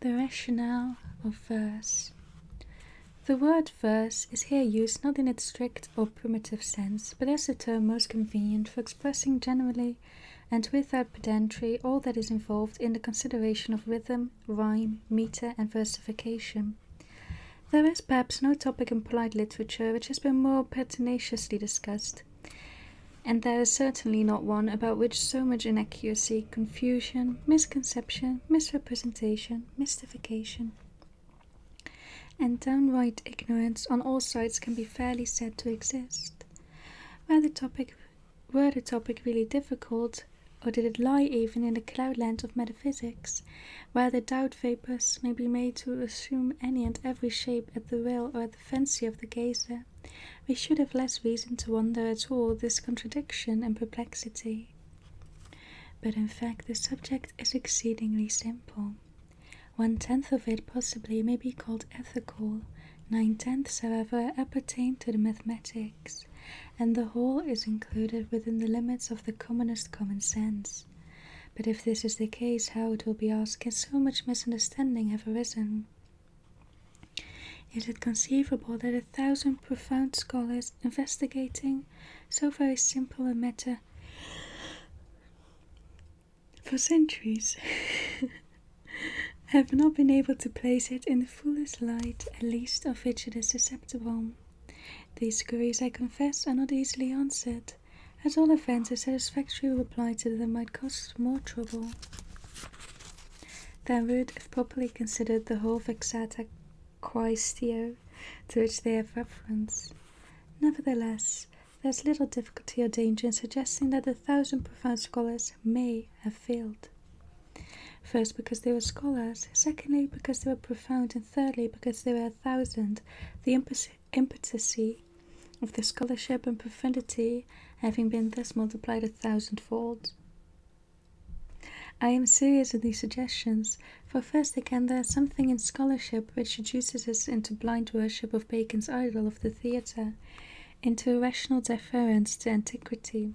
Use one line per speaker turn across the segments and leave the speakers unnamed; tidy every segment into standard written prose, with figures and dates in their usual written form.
The Rationale of Verse. The word verse is here used not in its strict or primitive sense, but as a term most convenient for expressing generally and without pedantry all that is involved in the consideration of rhythm, rhyme, meter, and versification. There is perhaps no topic in polite literature which has been more pertinaciously discussed, and there is certainly not one about which so much inaccuracy, confusion, misconception, misrepresentation, mystification, and downright ignorance on all sides can be fairly said to exist. Were the topic really difficult, or did it lie even in the cloudland of metaphysics, where the doubt vapours may be made to assume any and every shape at the will or at the fancy of the gazer, we should have less reason to wonder at all this contradiction and perplexity. But in fact the subject is exceedingly simple. 1/10 of it possibly may be called ethical, 9/10 however appertain to the mathematics, and the whole is included within the limits of the commonest common sense. But if this is the case, how, it will be asked, can so much misunderstanding have arisen? Is it conceivable that 1,000 profound scholars investigating so very simple a matter for centuries have not been able to place it in the fullest light, at least of which it is susceptible? These queries, I confess, are not easily answered. At all events, a satisfactory reply to them might cost more trouble than would, if properly considered, the whole vexata quaestio to which they have reference. Nevertheless, there is little difficulty or danger in suggesting that 1,000 profound scholars may have failed. First, because they were scholars; secondly, because they were profound; and thirdly, because they were 1,000, the impetuosity of the scholarship and profundity having been thus multiplied 1,000-fold. I am serious in these suggestions, for first again there is something in scholarship which reduces us into blind worship of Bacon's idol of the theatre, into irrational deference to antiquity.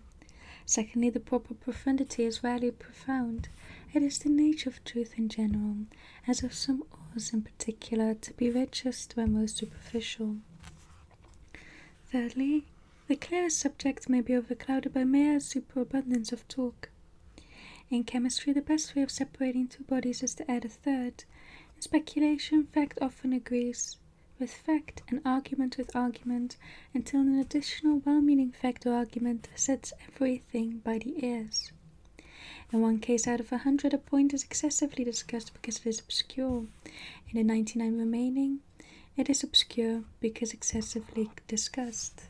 Secondly, the proper profundity is rarely profound. It is the nature of truth in general, as of some ores in particular, to be richest where most superficial. Thirdly, the clearest subject may be overclouded by mere superabundance of talk. In chemistry, the best way of separating two bodies is to add a third. In speculation, fact often agrees with fact, and argument with argument, until an additional well-meaning fact or argument sets everything by the ears. In one case out of 100, a point is excessively discussed because it is obscure. In the 99 remaining, it is obscure because excessively discussed.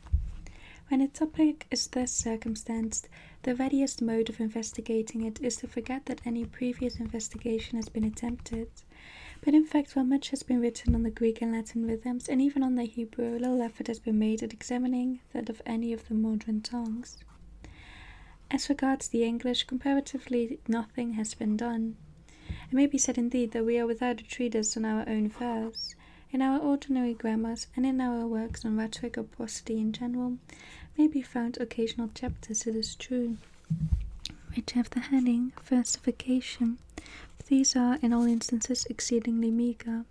When a topic is thus circumstanced, the readiest mode of investigating it is to forget that any previous investigation has been attempted. But in fact, while much has been written on the Greek and Latin rhythms, and even on the Hebrew, little effort has been made at examining that of any of the modern tongues. As regards the English, comparatively nothing has been done. It may be said indeed that we are without a treatise on our own verse. In our ordinary grammars, and in our works on rhetoric or prosody in general, may be found occasional chapters, it is true, which have the heading versification, but these are in all instances exceedingly meagre.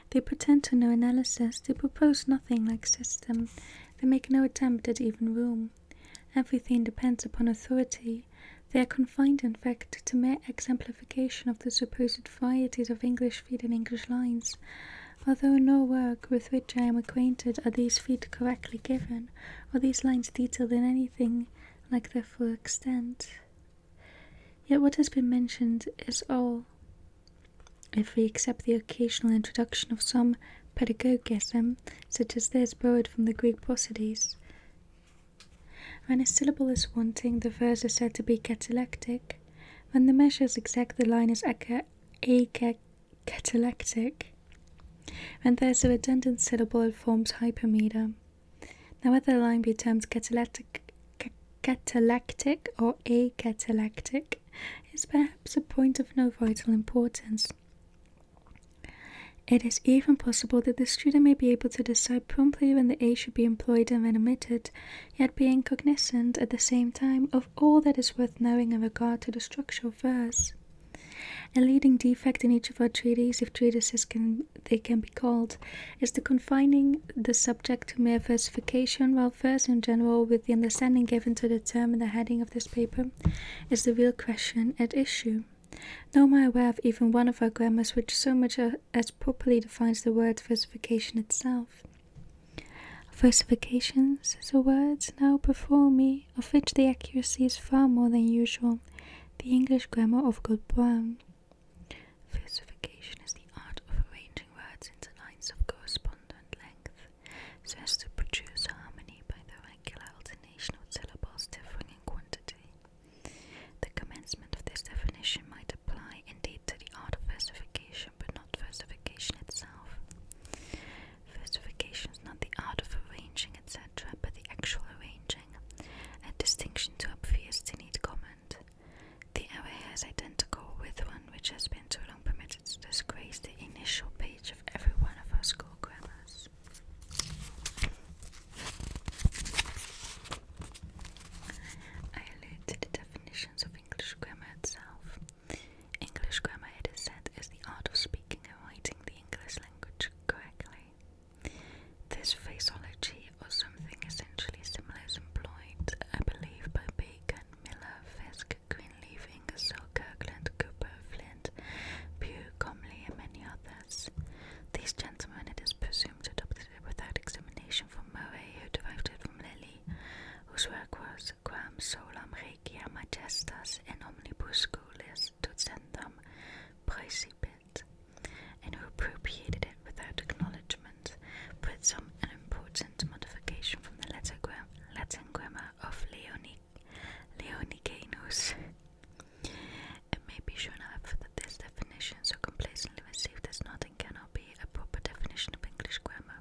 They pretend to no analysis, they propose nothing like system, they make no attempt at even rule. Everything depends upon authority. They are confined, in fact, to mere exemplification of the supposed varieties of English feet and English lines, although in no work with which I am acquainted are these feet correctly given, or these lines detailed in anything like their full extent. Yet what has been mentioned is all, if we accept the occasional introduction of some pedagogism, such as this borrowed from the Greek prosodies. When a syllable is wanting, the verse is said to be catalectic. When the measure is exact, the line is catalectic. When there is a redundant syllable, it forms hypermeter. Now whether the line be termed catalectic or acatalectic is perhaps a point of no vital importance. It is even possible that the student may be able to decide promptly when the A should be employed and when omitted, yet being cognizant at the same time of all that is worth knowing in regard to the structure of verse. A leading defect in each of our treatises, if treatises they can be called, is the confining the subject to mere versification, while verse in general, with the understanding given to the term in the heading of this paper, is the real question at issue. Nor am I aware of even one of our grammars which so much as properly defines the word versification itself. Versifications is a word now before me, of which the accuracy is far more than usual. The English grammar of Good Brown. Versification is the art of arranging words into lines of correspondent length, so as to produce harmony by the regular alternation of syllables differing in quantity. The commencement of this definition might apply indeed to the art of versification, but not versification itself. Versification is not the art of arranging, etc., but the actual arranging, a distinction too obvious to need comment. The error here is identical with one which has been too long permitted to disgrace the initial page of every one of our school grammars. I allude to the definitions of English grammar itself. English grammar, it is said, is the art of speaking and writing the English language correctly. This phraseology, or something essentially similar, is employed, I believe, by Bacon, Miller, Fiske, Greenleaf, Ingersoll, Kirkland, Cooper, Flint, Pugh, Comley, and many others. These gentlemen, it is presumed, adopted it without examination from Murray, who derived it from Lilly, whose work was Quam solam regia majestas in omnibus scolis docendam praecipit, and who appropriated it without acknowledgment, with some unimportant modification from the Latin grammar of Leonicanus. It may be shown, however, that this definition, so complacently received, is not and cannot be a proper definition of English grammar.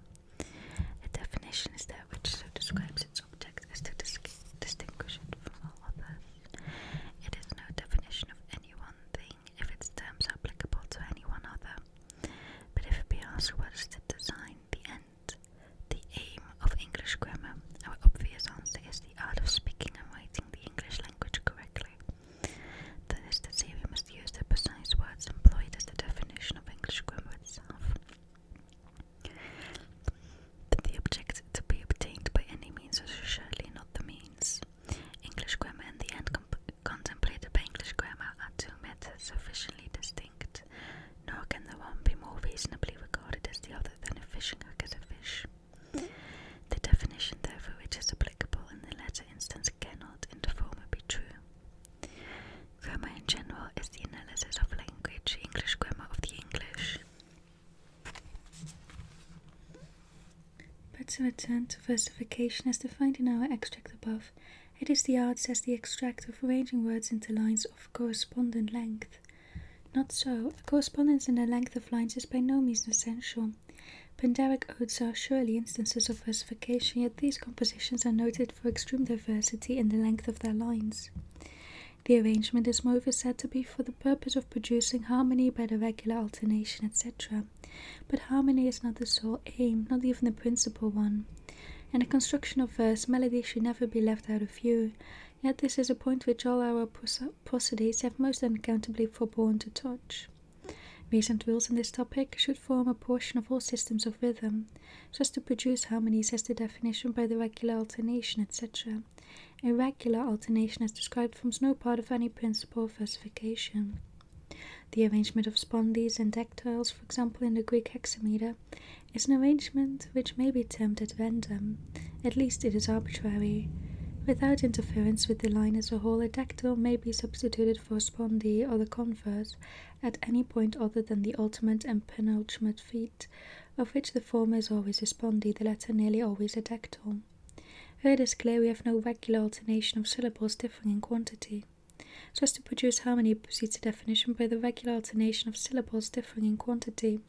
A definition is that which so describes its object as to distinguish it from all others. It is no definition of any one thing if its terms are applicable to any one other. But if it be asked what is the design, the end, the aim of English grammar, our obvious answer is the art of speaking and writing the English language correctly. That is to say, we must use the precise words employed as the definition of English grammar itself. But the object to be obtained by any means is surely not the means. English grammar and the end contemplated by English grammar are two matters sufficiently distinct, nor can the one be more reasonably regarded as the other than a fishing hook as a fish. The definition, therefore, which is applicable in the latter instance cannot in the former be true. Grammar in general is the analysis of language, English grammar of the English. But to return to versification as defined in our extract above, it is the art, says the extract, of arranging words into lines of correspondent length. Not so. A correspondence in the length of lines is by no means essential. Pindaric odes are surely instances of versification, yet these compositions are noted for extreme diversity in the length of their lines. The arrangement is moreover said to be for the purpose of producing harmony by the regular alternation, etc. But harmony is not the sole aim, not even the principal one. In the construction of verse, melody should never be left out of view, yet this is a point which all our prosodies have most unaccountably forborne to touch. Recent rules on this topic should form a portion of all systems of rhythm, so as to produce harmonies as the definition by the regular alternation, etc. Irregular alternation, as described, forms no part of any principle of versification. The arrangement of spondies and dactyls, for example in the Greek hexameter, is an arrangement which may be termed at random. At least it is arbitrary. Without interference with the line as a whole, a dactyl may be substituted for a spondee or the converse at any point other than the ultimate and penultimate feet, of which the former is always a spondee, the latter nearly always a dactyl. Here it is clear we have no regular alternation of syllables differing in quantity. So as to produce harmony proceeds the definition by the regular alternation of syllables differing in quantity.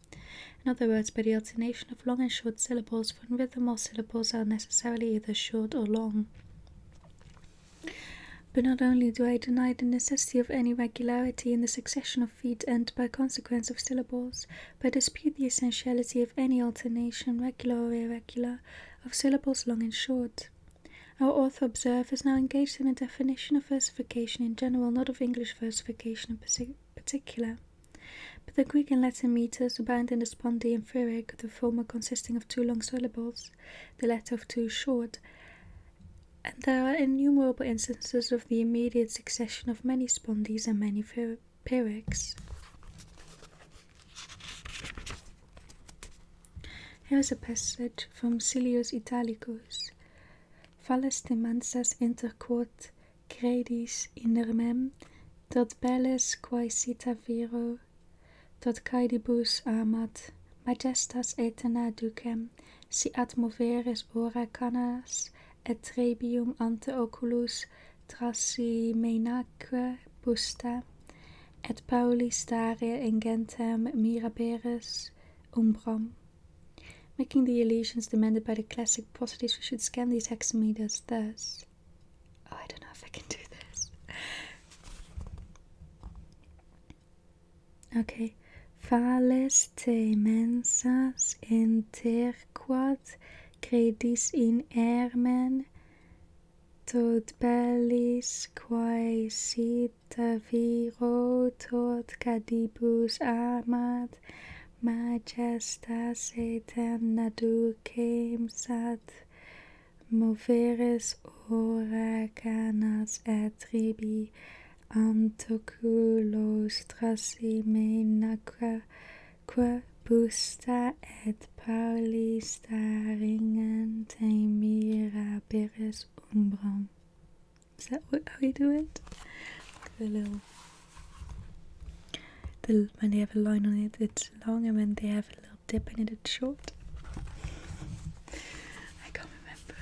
In other words, by the alternation of long and short syllables, for in rhythm all syllables are necessarily either short or long. But not only do I deny the necessity of any regularity in the succession of feet and, by consequence, of syllables, but I dispute the essentiality of any alternation, regular or irregular, of syllables long and short. Our author, observe, is now engaged in a definition of versification in general, not of English versification in particular. But the Greek and Latin meters abound in the spondee and pyrrhic, the former consisting of 2 long syllables, the latter of 2 short, and there are innumerable instances of the immediate succession of many spondees and many pyrrhics. Here is a passage from Silius Italicus. Falles te mansas interquot credis inermem, tot belles quae cita viro, tot caedibus amat, majestas aeterna ducem, si ad moveris ora canas, et trebium ante oculus trasimenaque busta, et Pauli stare ingentem miraberis umbram. Making the elisions demanded by the classic prosodies, we should scan these hexameters thus. Oh, I don't know if I can do this. Okay. Falles te mensas interquat credis in ermen, tot bellis quae cita viro, tot cadibus amat, majestas aeterna ducem, sat moveris ora canas et tribi antoculos trasimenaque busta, et Pauli staringent miraberis umbram. Is that how you do it? When they have a line on it, it's long, and when they have a little dip in it, it's short. I can't remember.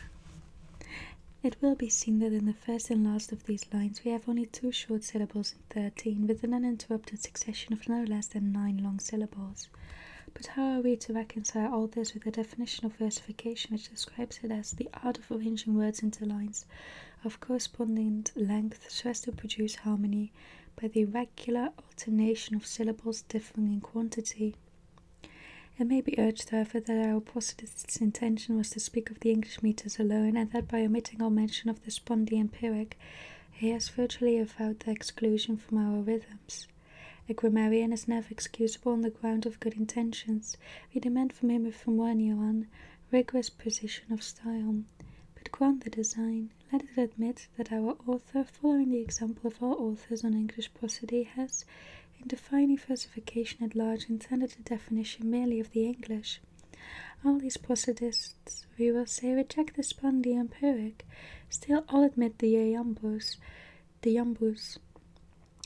It will be seen that in the first and last of these lines we have only 2 short syllables in 13, with an uninterrupted succession of no less than 9 long syllables. But how are we to reconcile all this with the definition of versification, which describes it as the art of arranging words into lines of corresponding length so as to produce harmony by the regular alternation of syllables differing in quantity? It may be urged, however, that our prosodist's intention was to speak of the English meters alone, and that by omitting all mention of the spondee and pyrrhic, he has virtually avowed their exclusion from our rhythms. A grammarian is never excusable on the ground of good intentions. We demand from him from one year on rigorous precision of style. But grant the design, let it admit that our author, following the example of all authors on English prosody, has, in defining versification at large, intended a definition merely of the English. All these prosodists, we will say, reject the spondee and pyrrhic. Still all admit the iambus,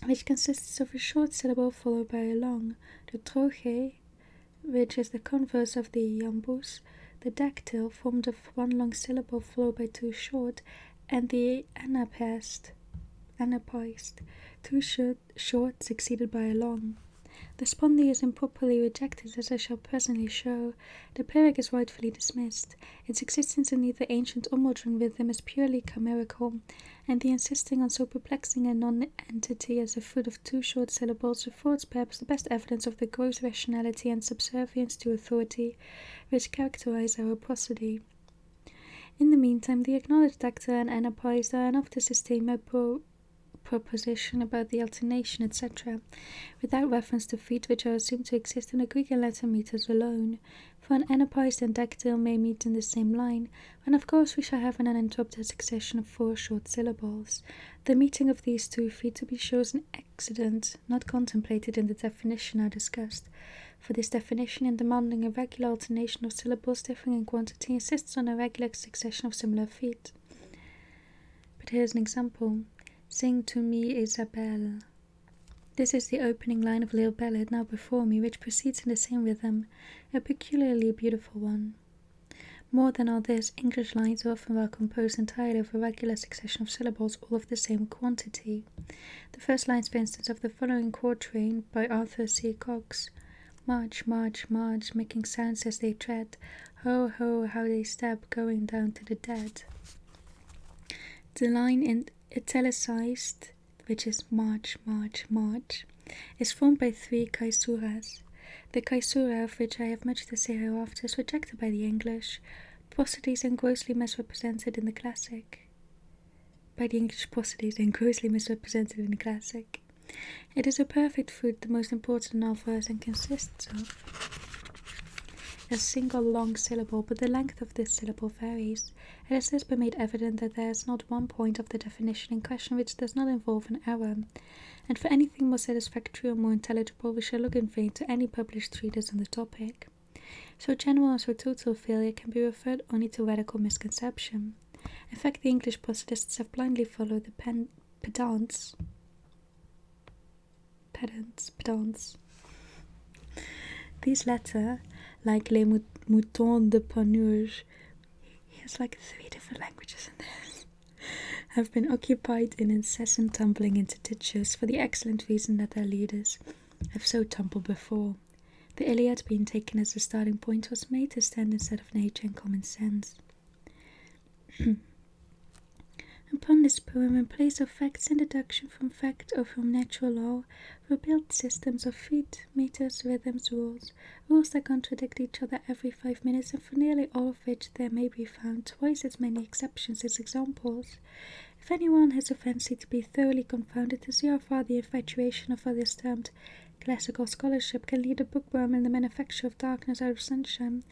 which consists of a short syllable followed by a long, the troche, which is the converse of the iambus, the dactyl, formed of 1 long syllable followed by 2 short, and the anapaest, 2 short succeeded by a long. The spondee is improperly rejected, as I shall presently show. The pyrrhic is rightfully dismissed. Its existence in neither ancient or modern rhythm is purely chimerical, and the insisting on so perplexing a non-entity as the fruit of 2 short syllables affords perhaps the best evidence of the gross rationality and subservience to authority which characterize our prosody. In the meantime, the acknowledged actor and anapaest are enough to sustain my proposition about the alternation, etc., without reference to feet which are assumed to exist in the Greek and Latin meters alone, for an anapaest and dactyl may meet in the same line, and of course we shall have an uninterrupted succession of 4 short syllables. The meeting of these 2 feet, to be sure, is an accident, not contemplated in the definition now discussed, for this definition, in demanding a regular alternation of syllables differing in quantity, insists on a regular succession of similar feet. But here is an example. Sing to me, Isabelle. This is the opening line of a little ballad now before me, which proceeds in the same rhythm, a peculiarly beautiful one. More than all this, English lines are often well composed entirely of a regular succession of syllables, all of the same quantity. The first lines, for instance, of the following quatrain by Arthur C. Cox: March, march, march, making sounds as they tread, ho, ho, how they step, going down to the dead. The line in italicized, which is march, march, march, is formed by 3 caesuras. The caesura, of which I have much to say hereafter, is rejected by the English prosodies and grossly misrepresented in the classic. It is a perfect fruit, the most important in all verse, and consists of a single long syllable, but the length of this syllable varies. It has thus been made evident that there is not one point of the definition in question which does not involve an error, and for anything more satisfactory or more intelligible we shall look in vain to any published treatise on the topic. So general and so total failure can be referred only to radical misconception. In fact, the English positists have blindly followed the pedants. These latter, like les moutons de Panurge, he has like 3 different languages in this, have been occupied in incessant tumbling into ditches for the excellent reason that their leaders have so tumbled before. The Iliad, being taken as a starting point, was made to stand instead of nature and common sense. Upon this poem, in place of facts and deduction from fact or from natural law, were built systems of feet, meters, rhythms, rules that contradict each other every 5 minutes, and for nearly all of which there may be found twice as many exceptions as examples. If anyone has a fancy to be thoroughly confounded to see how far the infatuation of what is termed classical scholarship can lead a bookworm in the manufacture of darkness out of sunshine,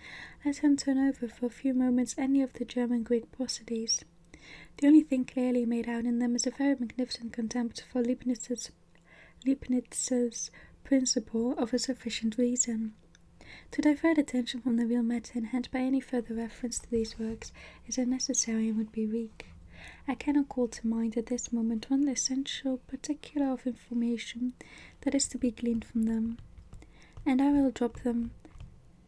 let him turn over for a few moments any of the German Greek prosodies. The only thing clearly made out in them is a very magnificent contempt for Leibniz's principle of a sufficient reason. To divert attention from the real matter in hand by any further reference to these works is unnecessary and would be weak. I cannot call to mind at this moment one essential particular of information that is to be gleaned from them, and I will drop them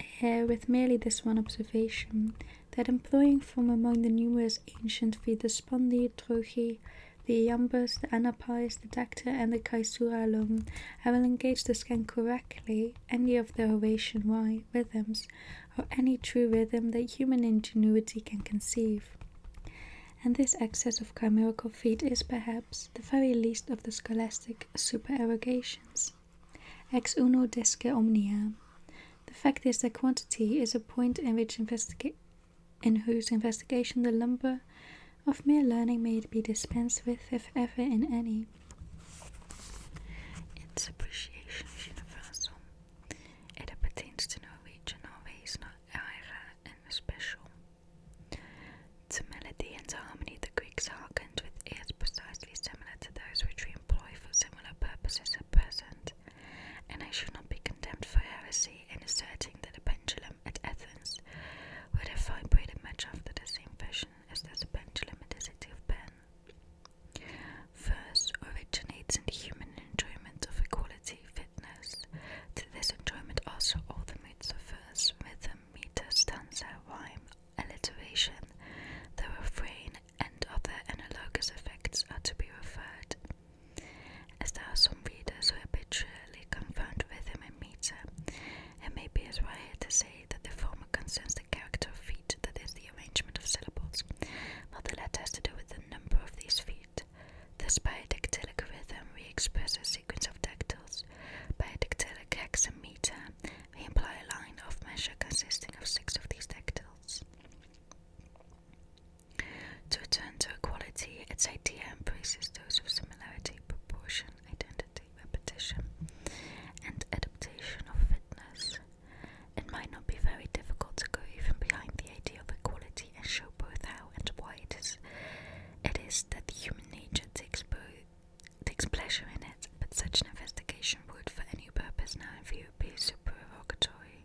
here with merely this one observation, that employing from among the numerous ancient feet the Spondi, Trochi, the Iambus, the Anapais, the Dactyl, and the Caesura alone, I will engage to scan correctly any of the Horatian rhythms, or any true rhythm that human ingenuity can conceive. And this excess of chimerical feet is, perhaps, the very least of the scholastic supererogations. Ex uno disce omnia. The fact is that quantity is a point in whose investigation the lumber of mere learning may be dispensed with, if ever in any. Its appreciation is universal. It appertains to no region or race, nor era in especial. To melody and to harmony the Greeks hearkened with ears precisely similar to those which we employ for similar purposes at present, and I should not be condemned for heresy in asserting that a pendulum at Athens would have vibrated much after the same fashion as does a pendulum at the city of Ben. Verse originates in the human enjoyment of equality, fitness. To this enjoyment also all the moods of verse, rhythm, meter, stanza, rhyme, alliteration, the refrain, and other analogous effects are to be referred. As there are some readers who habitually confound rhythm and meter, it may be as right to say that the former concerns the character of feet, that is, the arrangement of syllables, while the latter has to do with the number of these feet. Thus, by a dactylic rhythm we express a sequence of dactyls. By a dactylic hexameter we imply a line of measure consisting of 6 of these dactyls. To return to equality, its idea embraces those of similarity, proportion, identity, repetition, and adaptation of fitness. It might not be very difficult to go even behind the idea of equality and show both how and why it is that human nature takes pleasure in it, but such an investigation would, for any purpose now in view, be supererogatory.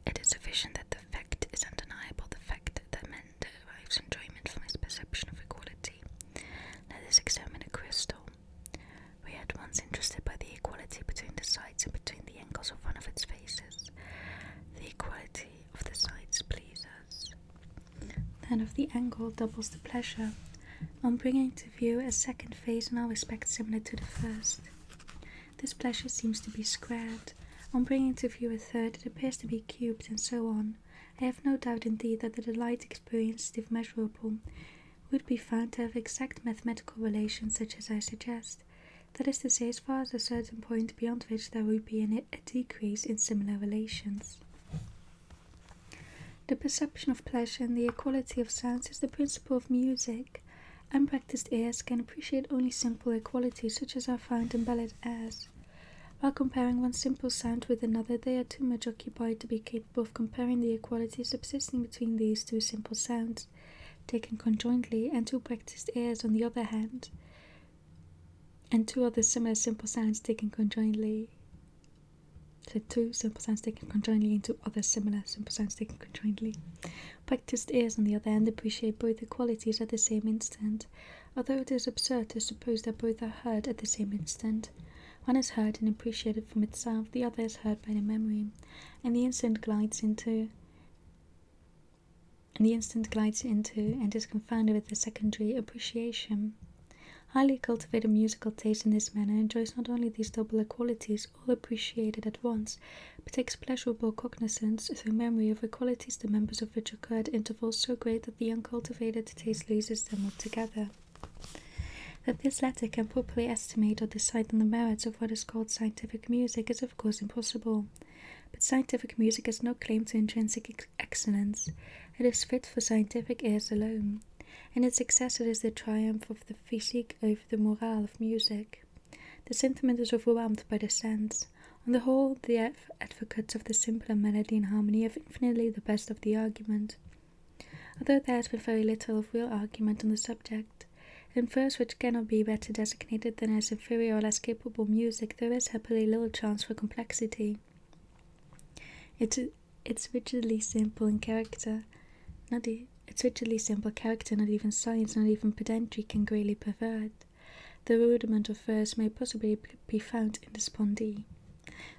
It is sufficient that the fact is undeniable, the fact that man derives enjoyment from his perception of equality. Let us examine a crystal. We are at once interested by the equality between the sides and between the angles of one of its faces. The equality of the sides pleases us. That of the angle doubles the pleasure, on bringing to view a second face in all respects similar to the first. This pleasure seems to be squared. On bringing to view a third, it appears to be cubed, and so on. I have no doubt indeed that the delight experienced, if measurable, would be found to have exact mathematical relations such as I suggest, that is to say, as far as a certain point beyond which there would be a decrease in similar relations. The perception of pleasure and the equality of sounds is the principle of music. Unpracticed ears can appreciate only simple equalities such as are found in ballad airs. While comparing one simple sound with another, they are too much occupied to be capable of comparing the equalities subsisting between these two simple sounds, taken conjointly, and two practiced ears on the other hand, and two other similar simple sounds taken conjointly. So two simple sounds taken conjointly and two other similar simple sounds taken conjointly. Practiced ears, on the other hand, appreciate both equalities at the same instant, although it is absurd to suppose that both are heard at the same instant. One is heard and appreciated from itself, the other is heard by the memory, and the instant glides into and is confounded with the secondary appreciation. Highly cultivated musical taste in this manner enjoys not only these double equalities, all appreciated at once, but takes pleasurable cognizance through memory of equalities the members of which occur at intervals so great that the uncultivated taste loses them altogether. That this latter can properly estimate or decide on the merits of what is called scientific music is of course impossible, but scientific music has no claim to intrinsic excellence. It is fit for scientific ears alone. In its success it is the triumph of the physique over the morale of music. The sentiment is overwhelmed by the sense. On the whole, the advocates of the simpler melody and harmony have infinitely the best of the argument. Although there has been very little of real argument on the subject, in verse which cannot be better designated than as inferior or less capable music, there is happily little chance for complexity. It's rigidly simple in character, not even science, not even pedantry can greatly pervert. The rudiment of verse may possibly be found in the spondee.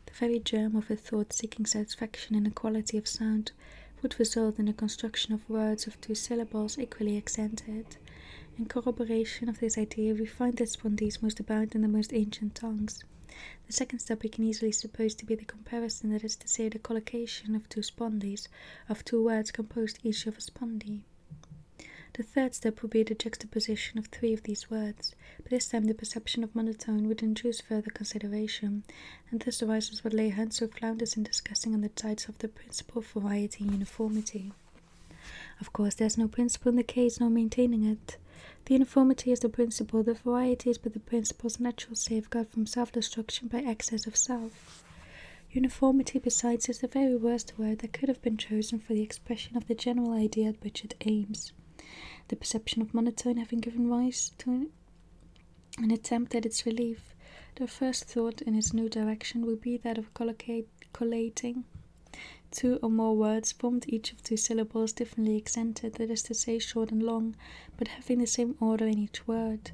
The very germ of a thought seeking satisfaction in a quality of sound would result in the construction of words of two syllables equally accented. In corroboration of this idea, we find that spondees most abound in the most ancient tongues. The second step we can easily suppose to be the comparison, that is to say, the collocation of two spondees, of two words composed each of a spondee. The third step would be the juxtaposition of three of these words, but this time the perception of monotone would induce further consideration, and thus arises what Leigh Hunt so flounders in discussing on the sides of the principle of variety and uniformity. Of course, there is no principle in the case, nor maintaining it. The uniformity is the principle, the variety is but the principle's natural safeguard from self-destruction by excess of self. Uniformity, besides, is the very worst word that could have been chosen for the expression of the general idea at which it aims. The perception of monotone having given rise to an attempt at its relief, the first thought in its new direction would be that of collating two or more words formed each of two syllables differently accented, that is to say, short and long, but having the same order in each word.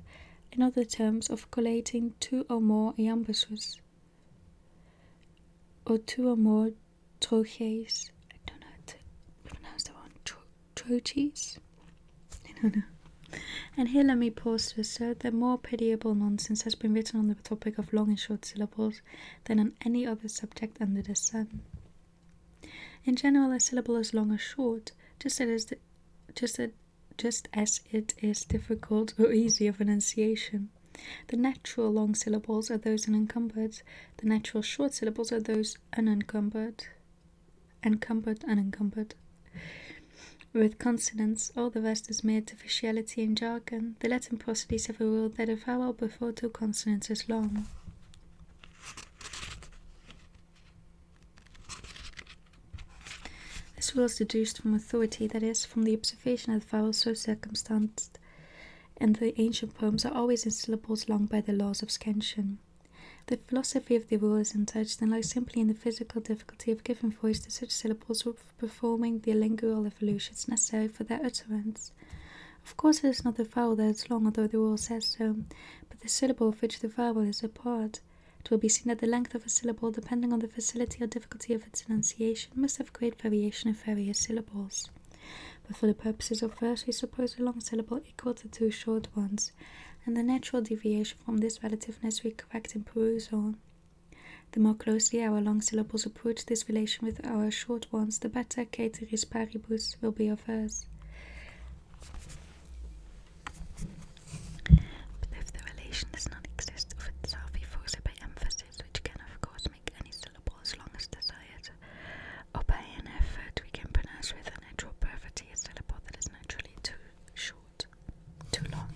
In other terms, of collating two or more iambuses, or two or more trochees. I don't know how to pronounce the word. Trochees? I don't know. And here let me pause to assert that more pitiable nonsense has been written on the topic of long and short syllables than on any other subject under the sun. In general, a syllable is long or short, just as it is difficult or easy of enunciation. The natural long syllables are those unencumbered, the natural short syllables are those unencumbered. With consonants, all the rest is mere artificiality and jargon. The Latin prosodies have a rule that a vowel before two consonants is long. This rule is deduced from authority, that is, from the observation that vowels so circumstanced, and the ancient poems are always in syllables long by the laws of scansion. The philosophy of the rule is untouched, and lies simply in the physical difficulty of giving voice to such syllables or performing the lingual evolutions necessary for their utterance. Of course, it is not the vowel that is long, although the rule says so, but the syllable of which the vowel is a part. It will be seen that the length of a syllable, depending on the facility or difficulty of its enunciation, must have great variation in various syllables. But for the purposes of verse, we suppose a long syllable equal to two short ones, and the natural deviation from this relativeness we correct in perusal. The more closely our long syllables approach this relation with our short ones, the better ceteris paribus will be our verse. But if the relation does not exist of itself, we force it by emphasis, which can of course make any syllable as long as desired, or by an effort we can pronounce with a natural brevity a syllable that is naturally too short, too long.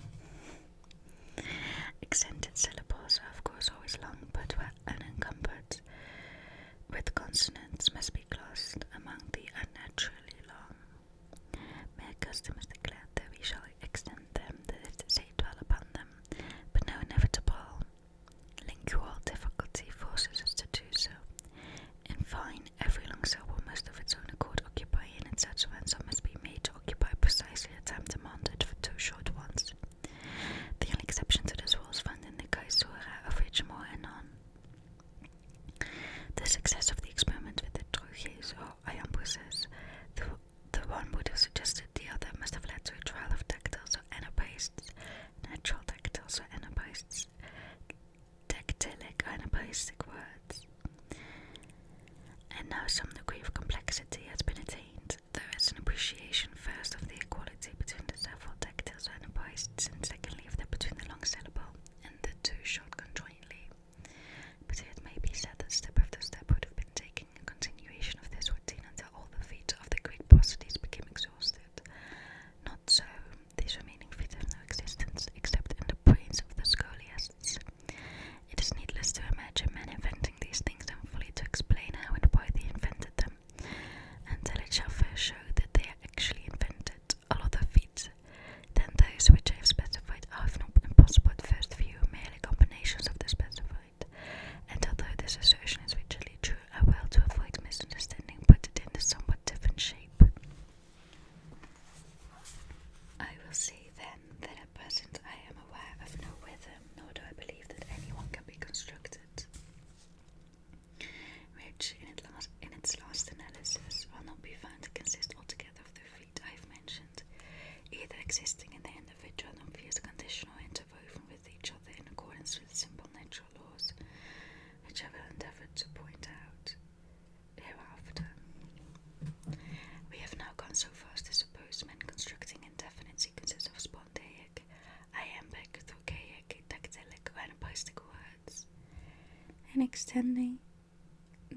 notwithstanding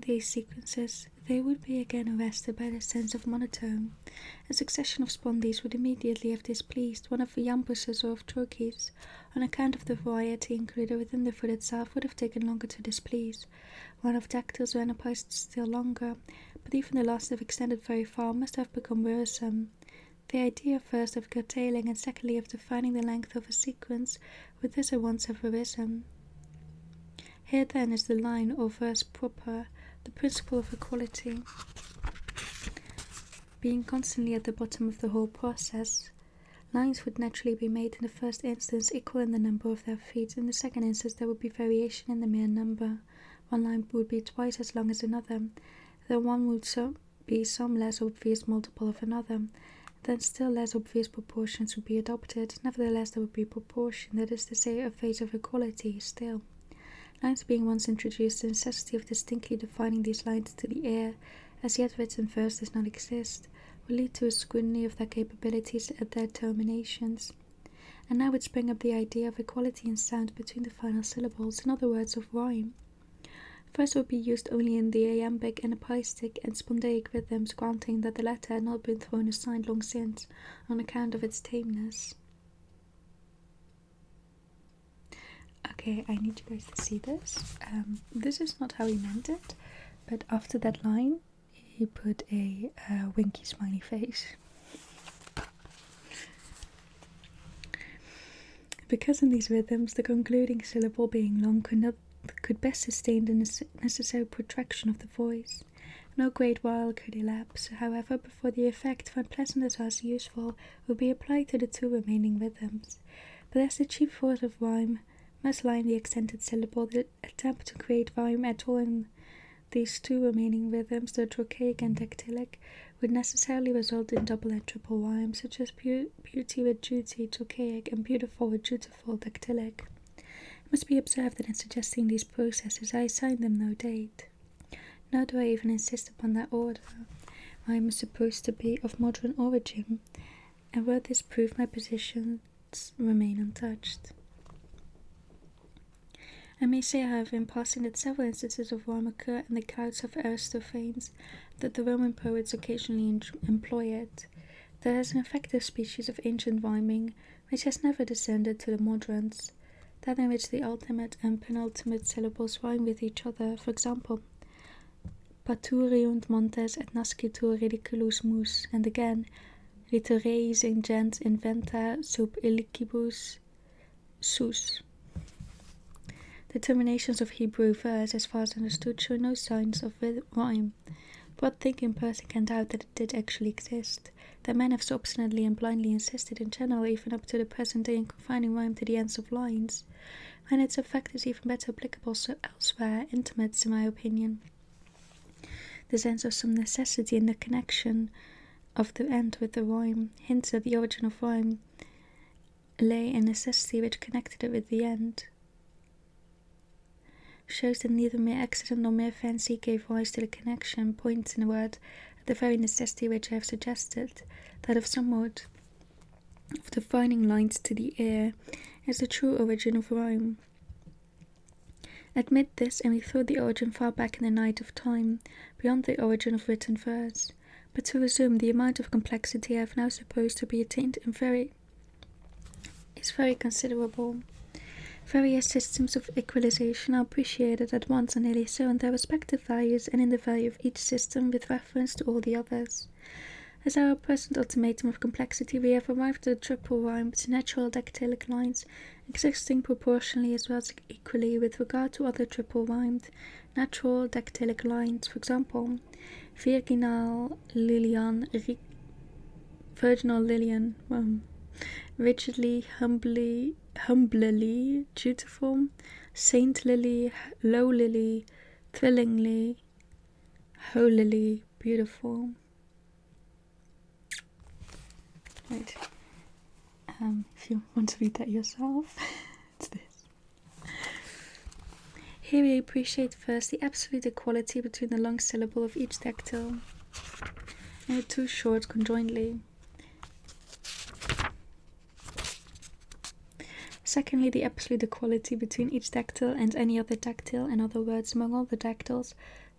these sequences, they would be again arrested by the sense of monotone. A succession of spondees would immediately have displeased. One of the yambuses or of trochees, on account of the variety included within the foot itself, would have taken longer to displease. One of dactyls or anapis still longer, but even the last, if extended very far, must have become wearisome. The idea first of curtailing and secondly of defining the length of a sequence would thus at once have arisen. Here then is the line or verse proper, the principle of equality, being constantly at the bottom of the whole process. Lines would naturally be made in the first instance equal in the number of their feet. In the second instance there would be variation in the mere number. One line would be twice as long as another, though one would be some less obvious multiple of another. Then still less obvious proportions would be adopted. Nevertheless there would be proportion, that is to say, a phase of equality still. Lines being once introduced, the necessity of distinctly defining these lines to the ear, as yet written verse does not exist, will lead to a scrutiny of their capabilities at their terminations. And now would spring up the idea of equality in sound between the final syllables, in other words, of rhyme. Verse would be used only in the iambic and epistic and spondaic rhythms, granting that the latter had not been thrown aside long since on account of its tameness. Okay, I need you guys to see this. This is not how he meant it, but after that line, he put a winky smiley face. Because in these rhythms, the concluding syllable being long could best sustain the necessary protraction of the voice. No great while could elapse, however, before the effect, found pleasant as well as useful, would be applied to the two remaining rhythms. But as the chief force of rhyme must lie in the extended syllable, the attempt to create rhyme at all in these two remaining rhythms, the trochaic and dactylic, would necessarily result in double and triple rhymes, such as beauty with duty, trochaic, and beautiful with dutiful, dactylic. It must be observed that in suggesting these processes I assign them no date. Nor do I even insist upon that order. Rhyme is supposed to be of modern origin, and were this proved, my positions remain untouched. I may say, however, in passing, that several instances of rhyme occur in the Couch of Aristophanes, that the Roman poets occasionally employ it. There is an effective species of ancient rhyming which has never descended to the moderns, that in which the ultimate and penultimate syllables rhyme with each other. For example, Paturiunt montes et nascitur ridiculus mus, and again, Litereis ingens inventa sub illicibus sus. The terminations of Hebrew verse, as far as understood, show no signs of rhyme. What thinking person can doubt that it did actually exist? That men have so obstinately and blindly insisted in general, even up to the present day, in confining rhyme to the ends of lines, when its effect is even better applicable elsewhere, intimates, in my opinion, the sense of some necessity in the connection of the end with the rhyme, hints that the origin of rhyme lay in necessity which connected it with the end. Shows that neither mere accident nor mere fancy gave rise to the connection, points, in a word, at the very necessity which I have suggested, that of some mode of defining lines to the ear is the true origin of rhyme. Admit this, and we throw the origin far back in the night of time, beyond the origin of written verse. But to resume, the amount of complexity I have now supposed to be attained is very considerable. Various systems of equalization are appreciated at once and nearly so in their respective values and in the value of each system with reference to all the others. As our present ultimatum of complexity, we have arrived at a triple rhyme with natural dactylic lines existing proportionally as well as equally with regard to other triple rhymed natural dactylic lines. For example, virginal lilian, rigidly, humblily, dutiful, saintly, lowlily, thrillingly, holily, beautiful. Right. If you want to read that yourself, it's this. Here we appreciate first the absolute equality between the long syllable of each dactyl and the two short conjointly. Secondly, the absolute equality between each dactyl and any other dactyl, in other words, among all the dactyls.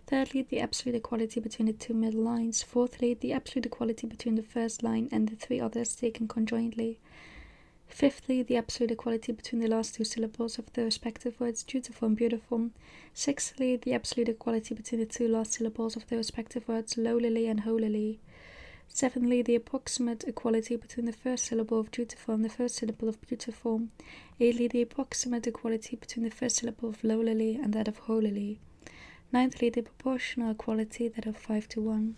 Thirdly, the absolute equality between the two middle lines. Fourthly, the absolute equality between the first line and the three others taken conjointly. Fifthly, the absolute equality between the last two syllables of the respective words dutiful and beautiful. Sixthly, the absolute equality between the two last syllables of the respective words lowlily and holily. Seventhly, the approximate equality between the first syllable of dutiful and the first syllable of beautiful. Eighthly, the approximate equality between the first syllable of lowlily and that of holily. Ninthly, the proportional equality, that of 5:1.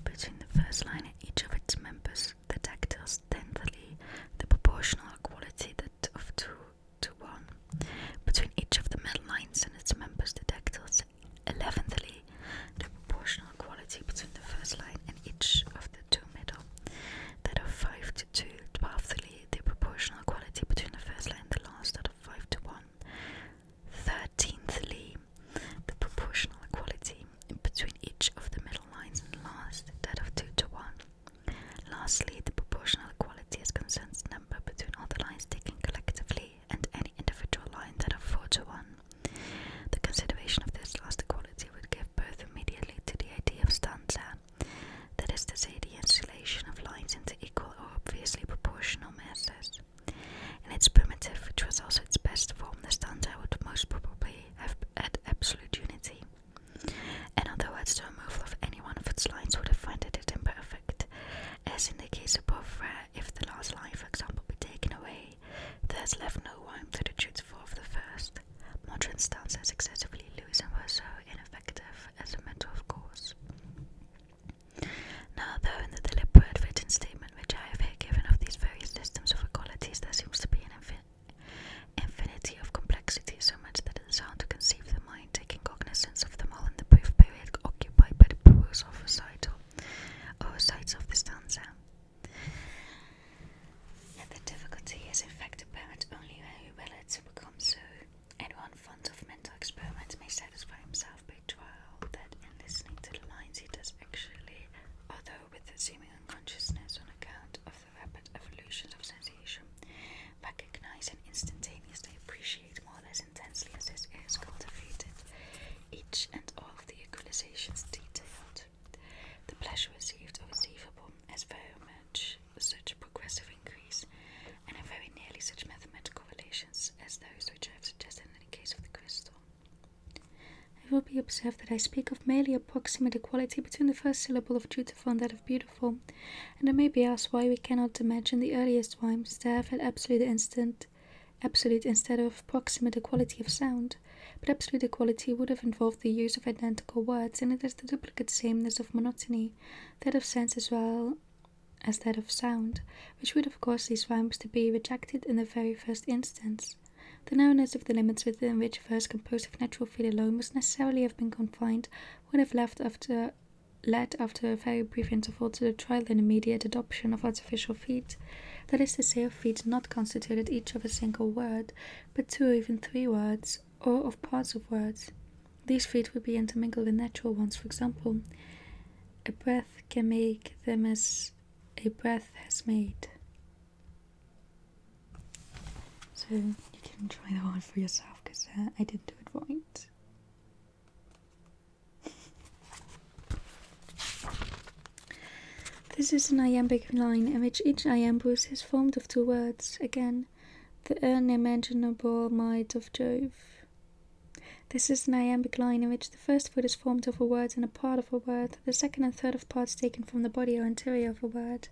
Between the first line and each of its members, the dactyls. Tenthly, the proportional equality, that of 2:1. Between each of the middle lines and its members, the dactyls. 11thly, the proportional equality between the first line and each of the two middle, that of 5:2. 12thly, the proportional equality between the first line and the last, that of 5:1. 13thly, the proportional equality between each of the middle lines and the last, that of 2:1. Lastly, the proportional equality as concerns number between all the lines taken collectively and any individual line, that of 4:1. The consideration of this last equality would give birth immediately to the idea of stanza, that is to say, the installation of lines into equal or obviously proportional measures. In its primitive, which was also its best form, the stanza would most probably have had absolute unity. In other words, the removal of any one of its lines would have rendered it imperfect, as in the case above, where if the last line, for example, be taken away, there is left no rhyme to the dutiful of the first. Modern stanzas excessively loose and were so ineffective as a matter of course. Now, though in the deliberate written statement which I have here given of these various systems of equalities, there seems to be an infinity of complexity, so much that it is hard to conceive the mind taking cognizance of them all in the brief period occupied by the perusal of recital or recites of the stanza. And the difficulty is in fact apparent only very well it becomes so. Anyone fond of mental experiment may satisfy himself by trial that in listening to the lines he does actually, although with a seeming unconsciousness on account of the rapid evolutions of sensation, recognize and instantaneously appreciate more or less intensely as his ears cultivated, each and all of the equalizations detailed. The pleasure received or receivable as very much such a progressive increase, and in very nearly such mathematical relations as those which I have suggested in the case of the crystal. It will be observed that I speak of merely approximate equality between the first syllable of dutiful and that of beautiful, and it may be asked why we cannot imagine the earliest rhymes to have had absolute instead of proximate equality of sound. But absolute equality would have involved the use of identical words, and it is the duplicate sameness of monotony, that of sense as well as that of sound, which would have caused these rhymes to be rejected in the very first instance. The narrowness of the limits within which verse composed of natural feet alone must necessarily have been confined, would have led after a very brief interval to the trial and immediate adoption of artificial feet, that is to say, of feet not constituted each of a single word, but two or even three words, or of parts of words. These feet would be intermingled with natural ones. For example, a breath can make them as a breath has made. So you can try that one for yourself, because I didn't do it right. This is an iambic line in which each iambus is formed of two words. Again, the unimaginable might of Jove. This is an iambic line in which the first foot is formed of a word and a part of a word, the second and third of parts taken from the body or interior of a word,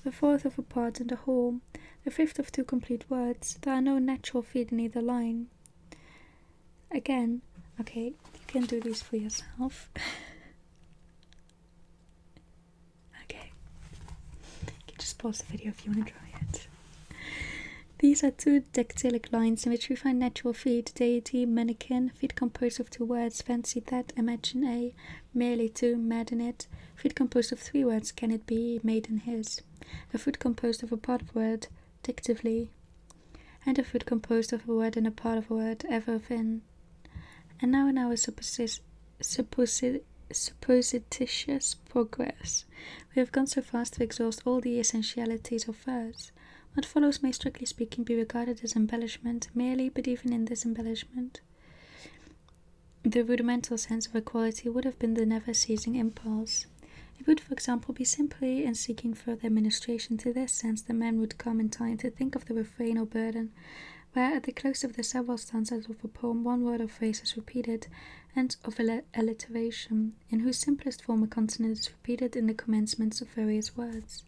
the fourth of a part and a whole, the fifth of two complete words. There are no natural feet in either line. Again, okay, you can do these for yourself. Okay, you can just pause the video if you want to try it. These are two dactylic lines in which we find natural feet, deity, mannequin, feet composed of two words, fancy that, imagine a, merely two, mad in it, feet composed of three words, can it be, made in his, a foot composed of a part of a word, dictively, and a foot composed of a word and a part of a word, ever within. And now in our supposititious progress, we have gone so far as to exhaust all the essentialities of verse. What follows may strictly speaking be regarded as embellishment merely, but even in this embellishment, the rudimental sense of equality would have been the never-ceasing impulse. It would, for example, be simply in seeking further administration to this sense that men would come in time to think of the refrain or burden, where at the close of the several stanzas of a poem one word or phrase is repeated, and of alliteration, in whose simplest form a consonant is repeated in the commencements of various words.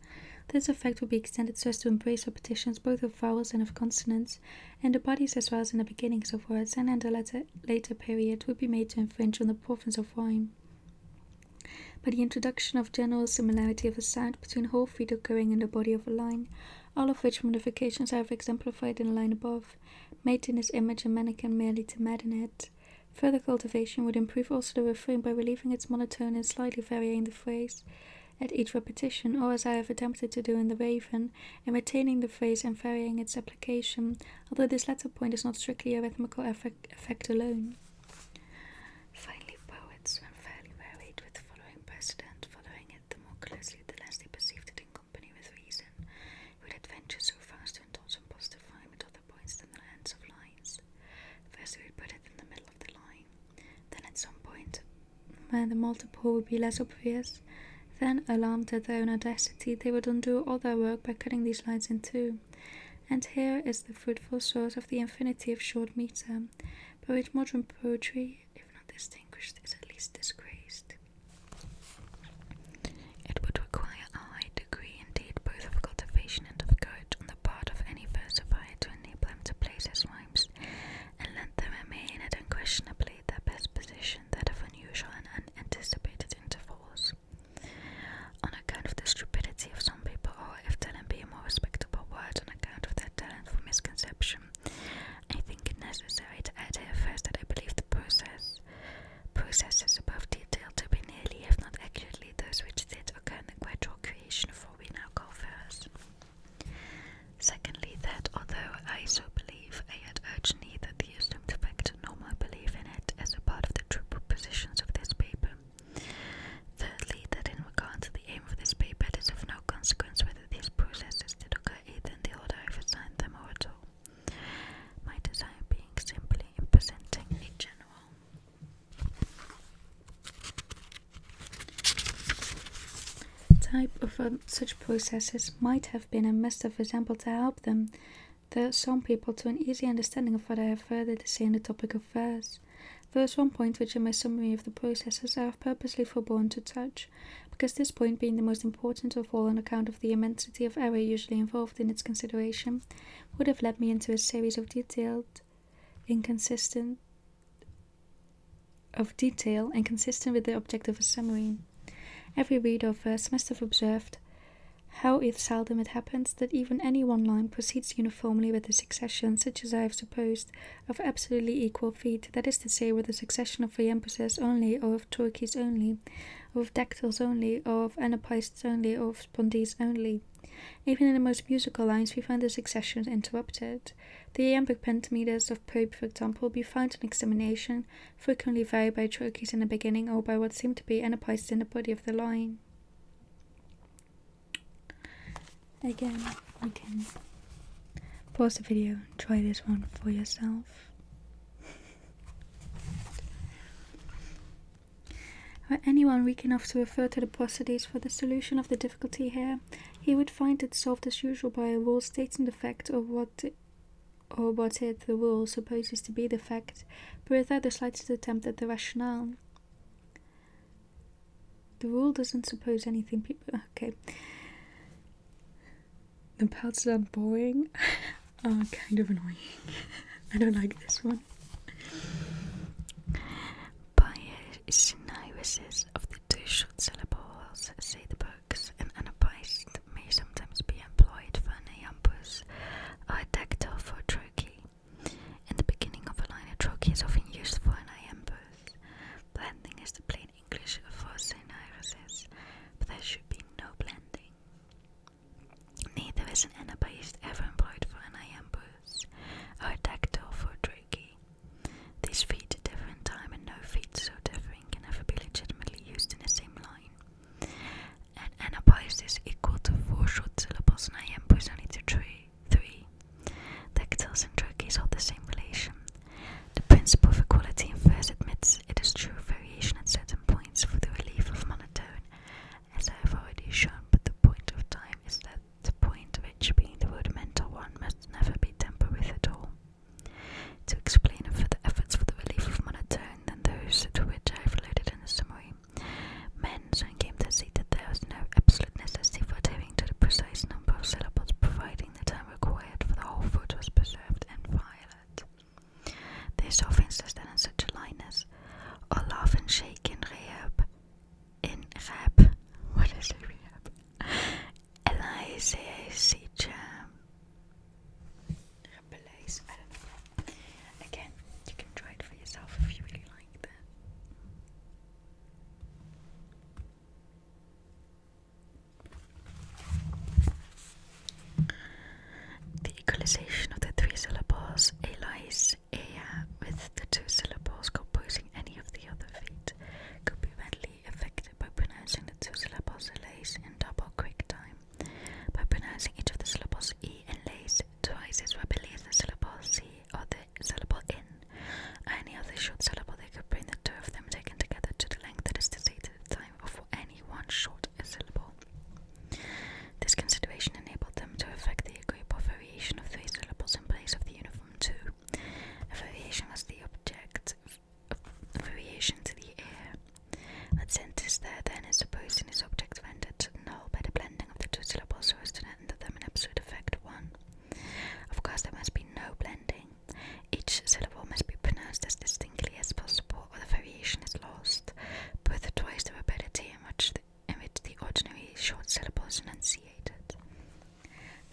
This effect would be extended so as to embrace repetitions both of vowels and of consonants, in the bodies as well as in the beginnings of words, and in the later period would be made to infringe on the province of rhyme. By the introduction of general similarity of the sound between whole feet occurring in the body of a line, all of which modifications I have exemplified in the line above, made in this image a mannequin merely to madden it. Further cultivation would improve also the refrain by relieving its monotone and slightly varying the phrase at each repetition, or as I have attempted to do in the Raven, in retaining the phrase and varying its application, although this latter point is not strictly a rhythmical effect alone. Finally, poets, when fairly varied with the following precedent, following it the more closely the less they perceived it in company with reason, would adventure so far as to indulge in positive rhyme at other points than the ends of lines. First they would put it in the middle of the line, then at some point where the multiple would be less obvious, then, alarmed at their own audacity, they would undo all their work by cutting these lines in two. And here is the fruitful source of the infinity of short metre, by which modern poetry, if not distinguished, is at least disgraced. It would require a high degree indeed both of cultivation and of courage on the part of any versifier to enable him to place his rhymes, and let them remain at unquestionably their best position, that of unusual and unanticipated intervals. On account of the stupidity of some people, or if talent be a more respectable word, on account of their talent for misconception, I think it necessary to add here first that I believe the processes above detailed to be nearly, if not accurately, those which did occur in the gradual creation of what we now call verse. Secondly, that although I so believe, I yet urge neither the assumed fact nor my belief in it as a part of the true propositions of this paper. Thirdly, that in regard to the aim of this paper, it is of no consequence whether these processes did occur either in the order I have assigned them or at all, my desire being simply in presenting a general type of such processes might have been and must have resembled to help them, some people, to an easy understanding of what I have further to say on the topic of verse. There is one point which in my summary of the processes I have purposely forborne to touch, because this point being the most important of all on account of the immensity of error usually involved in its consideration, would have led me into a series of detail inconsistent with the object of a summary. Every reader of verse must have observed how seldom it happens that even any one line proceeds uniformly with a succession, such as I have supposed, of absolutely equal feet, that is to say, with a succession of iambuses only, or of trochees only, or of dactyls only, or of anapaests only, or of spondees only. Even in the most musical lines we find the succession interrupted. The iambic pentameters of Pope, for example, will be found on examination, frequently varied by trochees in the beginning, or by what seem to be anapaests in the body of the line. Again, you can pause the video and try this one for yourself. Were anyone weak enough to refer to the procedures for the solution of the difficulty here, he would find it solved as usual by a rule stating the fact the rule supposes to be the fact, but without the slightest attempt at the rationale. The rule doesn't suppose anything. Okay. The parts that are boring are kind of annoying. I don't like this one. By synovices of the two short syllables, say the books, an anapaest may sometimes be employed for an iambus, or a dactyl for a trochee. In the beginning of a line, a trochee is often used for an iambus. Blending is the plain English for synovices, but there should be no blending. Neither is an anapaest ever employed for an iambus, or a dactyl for a trochee. These feet differ in time, and no feet so differing can ever be legitimately used in the same line.
So we have Elise, Rabelais. I don't know. Again, you can try it for yourself if you really like that. The equalization of the three syllables Elise, Ea, with the two syllables composing any of the other feet could be readily effected by pronouncing the two syllables Elise in double quick time. By pronouncing each of the syllables E and lace twice as rapidly as the syllable C or the syllable in, or any other short syllable, they could bring the two of them taken together to the length that is the stated time of any one short syllable. This consideration enabled them to effect the agreeable variation of three syllables in place of the uniform two. A variation was the object of variation to the air. That sentence there then is supposed in its object rendered null by the blending of the two syllables so as to render them in absolute effect one. Of course there must be no blending. Each syllable must be pronounced as distinctly as possible or the variation is lost, with twice the rapidity in which the ordinary short syllable is enunciated.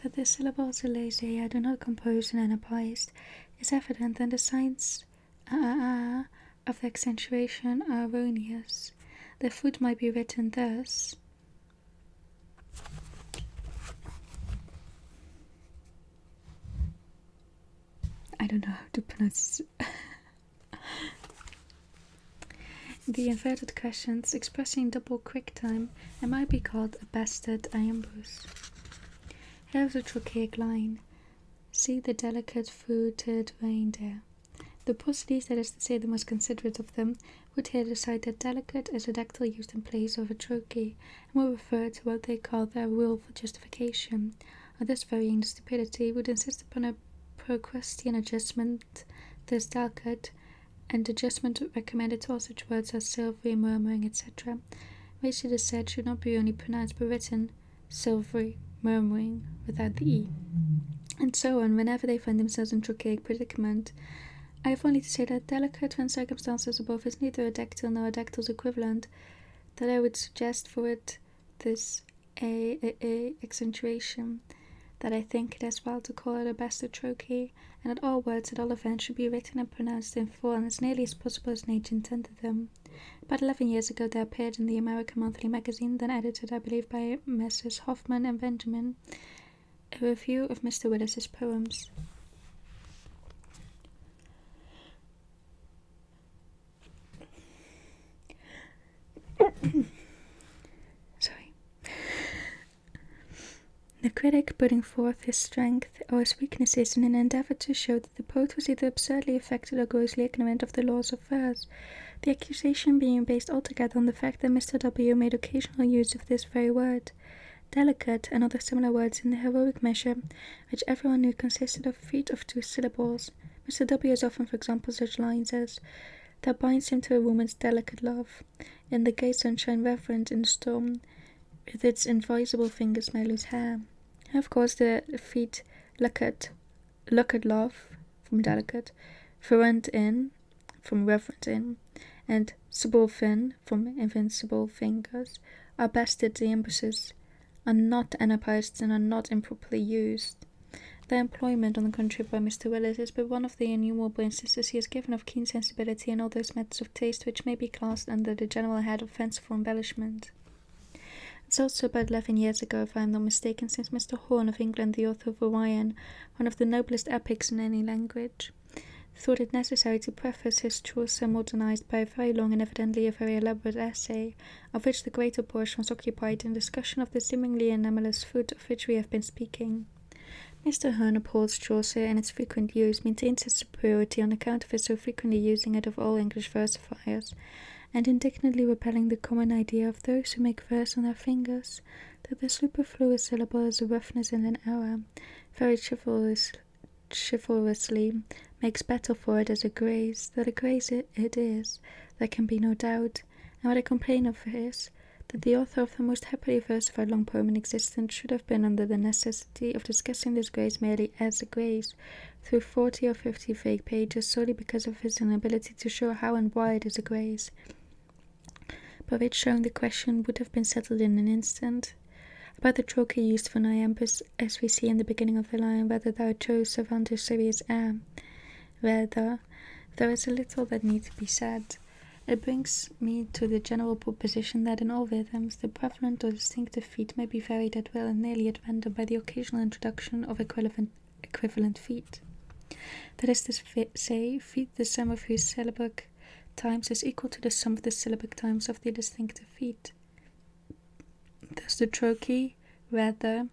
That the syllables Elise do not compose and anapaized is evident, and the signs of the accentuation are erroneous. The foot might be written thus. I don't know how to pronounce the inverted crescents expressing double quick time and might be called a bastard iambus. Here is a trochaic line. See the delicate fruited reindeer. The prosody, that is to say the most considerate of them, would here decide that delicate is a dactyl used in place of a trochee, and will refer to what they call their rule for justification. On this varying stupidity would insist upon a Procrustean adjustment, thus delicate, and adjustment recommended to all such words as silvery, murmuring, etc., which it is said should not be only pronounced but written silvery, murmuring, without the E. And so on, whenever they find themselves in trochaic predicament. I have only to say that delicate, when circumstances above, is neither a dactyl nor a dactyl's equivalent, that I would suggest for it this accentuation, that I think it as well to call it a bastard trochee, and that all words at all events should be written and pronounced in full and as nearly as possible as nature intended them. About 11 years ago there appeared in the American Monthly Magazine, then edited I believe by Messrs. Hoffman and Benjamin, a review of Mr. Willis's poems. Sorry. The critic, putting forth his strength or his weaknesses in an endeavour to show that the poet was either absurdly affected or grossly ignorant of the laws of verse, the accusation being based altogether on the fact that Mr. W. made occasional use of this very word. Delicate, and other similar words in the heroic measure, which everyone knew consisted of feet of two syllables. Mr. W. has often, for example, such lines as, that binds him to a woman's delicate love, in the gay sunshine reverent in the storm, with its invisible fingers may lose hair. And of course the feet looked love, from delicate, fervent in, from reverent in, and subalfin, from invincible fingers, are bastard iambuses, are not anapaized and are not improperly used. Their employment, on the contrary, by Mr. Willis is but one of the innumerable instances he has given of keen sensibility and all those matters of taste which may be classed under the general head of fanciful embellishment. It's also about 11 years ago, if I am not mistaken, since Mr. Horn of England, the author of Orion, one of the noblest epics in any language, thought it necessary to preface his Chaucer modernized by a very long and evidently a very elaborate essay, of which the greater portion was occupied in discussion of the seemingly anomalous food of which we have been speaking. Mr. Hearn upholds Chaucer in its frequent use, maintains its superiority on account of his so frequently using it of all English versifiers, and indignantly repelling the common idea of those who make verse on their fingers, that the superfluous syllable is a roughness and an error, very chivalrously makes battle for it as a grace, that a grace it is, there can be no doubt, and what I complain of is, that the author of the most happily versified long poem in existence should have been under the necessity of discussing this grace merely as a grace, through 40 or 50 vague pages, solely because of his inability to show how and why it is a grace. of it, showing the question would have been settled in an instant. About the trochee used for iambus, as we see in the beginning of the line, whether thou chose servantus series whether, there is a little that need to be said. It brings me to the general proposition that in all rhythms, the prevalent or distinctive feet may be varied at will and nearly at random by the occasional introduction of equivalent feet. That is to say, feet the sum of whose syllabic times is equal to the sum of the syllabic times of the distinctive feet. Thus the trochee, rather,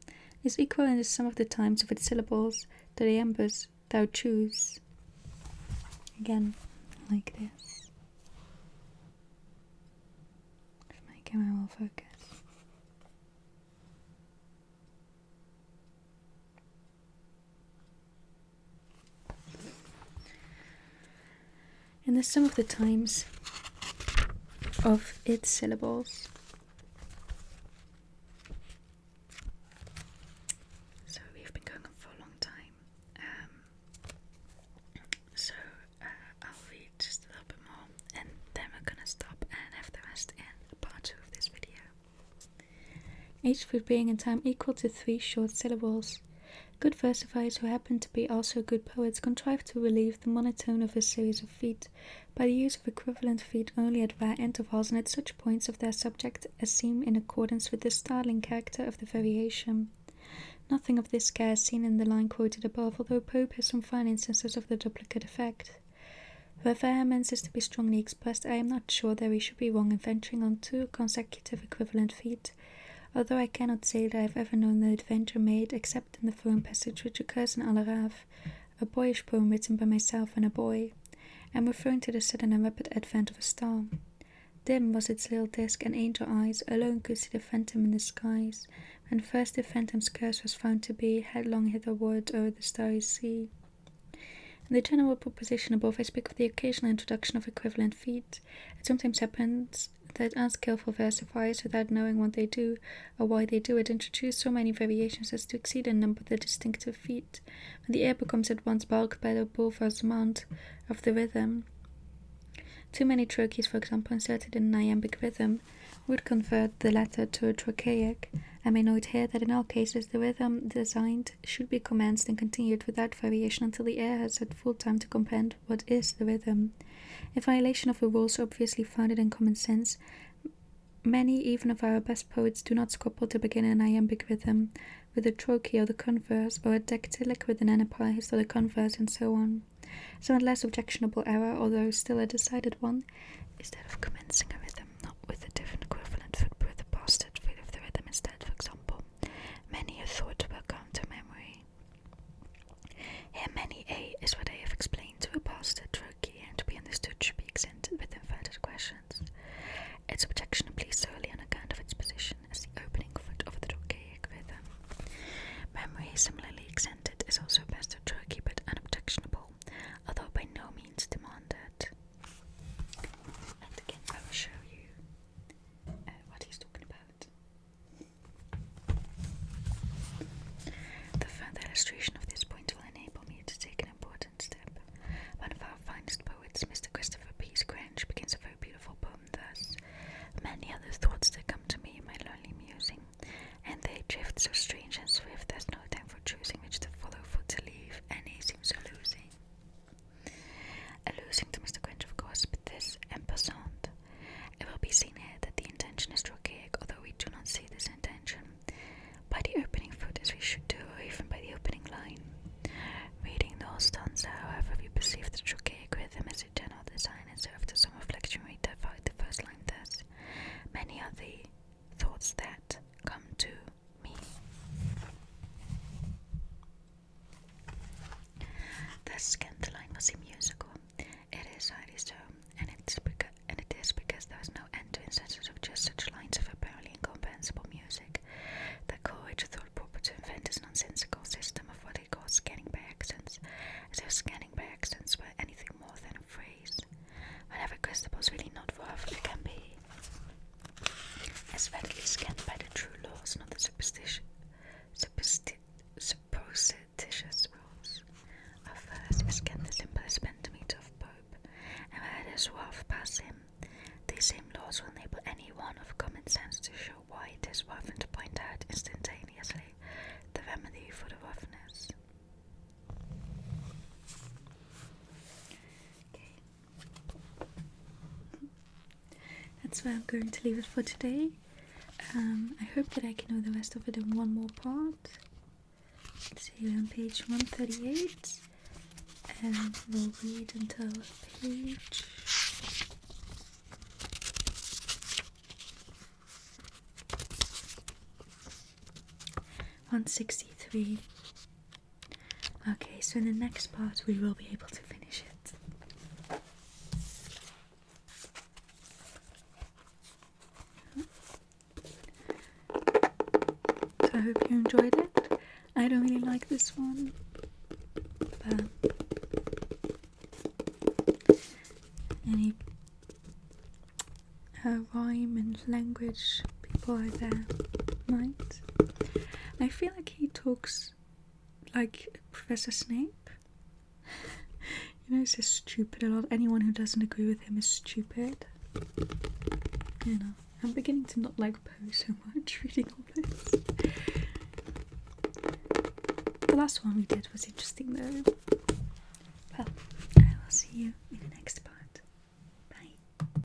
is equal in the sum of the times of its syllables, the iambus, thou choose. Again, like this. If my camera will focus. In the sum of the times of its syllables. So we've been going on for a long time. I'll read just a little bit more and then we're gonna stop and have the rest in part 2 of this video. Each foot being in time equal to 3 short syllables. Good versifiers who happen to be also good poets contrive to relieve the monotone of a series of feet by the use of equivalent feet only at rare intervals and at such points of their subject as seem in accordance with the startling character of the variation. Nothing of this care is seen in the line quoted above, although Pope has some fine instances of the duplicate effect. Where vehemence is to be strongly expressed, I am not sure that we should be wrong in venturing on 2 consecutive equivalent feet, although I cannot say that I have ever known the adventure made except in the flowing passage which occurs in Alarav, a boyish poem written by myself when a boy. I am referring to the sudden and rapid advent of a star. Dim was its little disk, and angel eyes alone could see the phantom in the skies, when first the phantom's curse was found to be headlong hitherward o'er the starry sea. In the general proposition above, I speak of the occasional introduction of equivalent feet. It sometimes happens that unskillful versifiers, without knowing what they do or why they do it, introduce so many variations as to exceed in number the distinctive feet, when the air becomes at once bulked by the bouleversement of the rhythm. Too many trochees, for example, inserted in an iambic rhythm, would convert the latter to a trochaic. I may note here that in all cases the rhythm designed should be commenced and continued without variation until the air has had full time to comprehend what is the rhythm. In violation of a rule so obviously founded in common sense, many even of our best poets do not scruple to begin an iambic rhythm with a trochee or the converse, or a dactylic with an anaprise or the converse, and so on. Somewhat less objectionable error, although still a decided one, is that of commencing a rhythm not with a different equivalent foot but with the bastard foot of the rhythm instead. For example, many a thought will come to memory. Here many a is what I have explained to a bastard trochee, and to be understood should be accented with inverted questions. It's objectionably solely on account of its position as the opening foot of the trochaic rhythm. Memory, similarly accented, is also best of trochee but unobjectionable, although by no means demanded. And again, I will show you what he's talking about. The further illustration of this point will enable me to take an important step. One of our finest poets, Mr. Christopher P. Scrange, begins a very beautiful poem thus: many other thoughts that come to me in my lonely musing, and they drift so strange and swift, there's no time for choosing which to follow, for to leave any seems so losing. Alluding to Mr. Quench, of course, but this en passant. It will be seen here that the intention is trochaic, although we do not see this intention by the opening foot as we should do, or even by the opening line. Reading the whole stanza, however, we perceive the trochaic rhythm as a general design, and so after some reflection we divide the first line thus: many are the thoughts that come to me. Thus again the line will seem musical. It is highly so, and it is because there is no end to instances of just such lines of apparently incomprehensible music, that Coleridge thought proper to invent his nonsensical system of what he called scanning by accents, as if scanning by accents were anything more than a phrase. Whenever Christabel is really not rough, it can be as readily scanned by the true laws, not the supposititious rules of verse, as can the simplest pentameter of Pope, and where it is rough past him, these same laws will enable any where I'm going to leave it for today. I hope that I can know the rest of it in one more part. So we're on page 138, and we'll read until page 163. Okay, so in the next part we will be able to finish it. So I hope you enjoyed it. I don't really like this one, but any rhyme and language people out there might. I feel like he talks like Professor Snape. You know, he says stupid a lot. Anyone who doesn't agree with him is stupid. You know, I'm beginning to not like Poe so much reading all this. The last one we did was interesting though. Well, I will see you